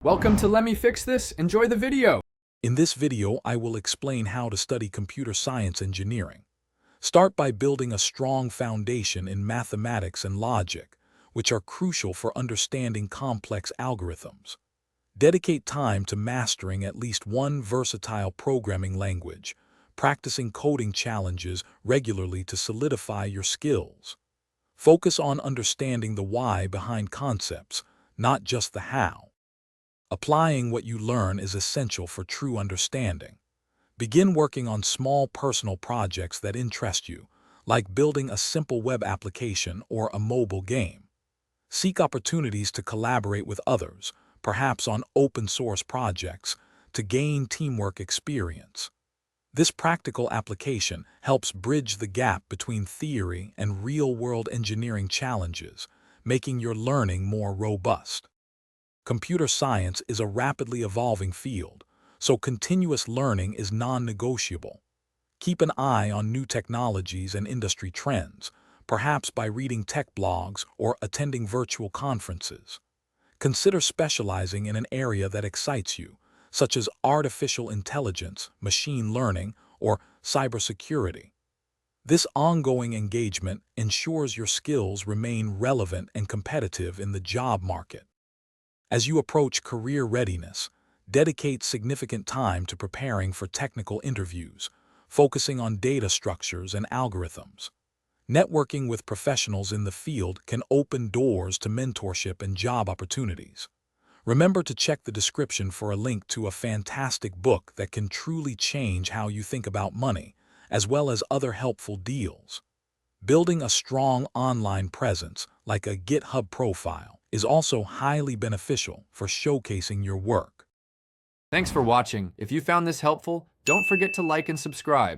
Welcome to Let Me Fix This. Enjoy the video. In this video, I will explain how to study computer science engineering. Start by building a strong foundation in mathematics and logic, which are crucial for understanding complex algorithms. Dedicate time to mastering at least one versatile programming language, practicing coding challenges regularly to solidify your skills. Focus on understanding the why behind concepts, not just the how. Applying what you learn is essential for true understanding. Begin working on small personal projects that interest you, like building a simple web application or a mobile game. Seek opportunities to collaborate with others, perhaps on open-source projects, to gain teamwork experience. This practical application helps bridge the gap between theory and real-world engineering challenges, making your learning more robust. Computer science is a rapidly evolving field, so continuous learning is non-negotiable. Keep an eye on new technologies and industry trends, perhaps by reading tech blogs or attending virtual conferences. Consider specializing in an area that excites you, such as artificial intelligence, machine learning, or cybersecurity. This ongoing engagement ensures your skills remain relevant and competitive in the job market. As you approach career readiness, dedicate significant time to preparing for technical interviews, focusing on data structures and algorithms. Networking with professionals in the field can open doors to mentorship and job opportunities. Remember to check the description for a link to a fantastic book that can truly change how you think about money, as well as other helpful deals. Building a strong online presence, like a GitHub profile, is also highly beneficial for showcasing your work. Thanks for watching. If you found this helpful, don't forget to like and subscribe.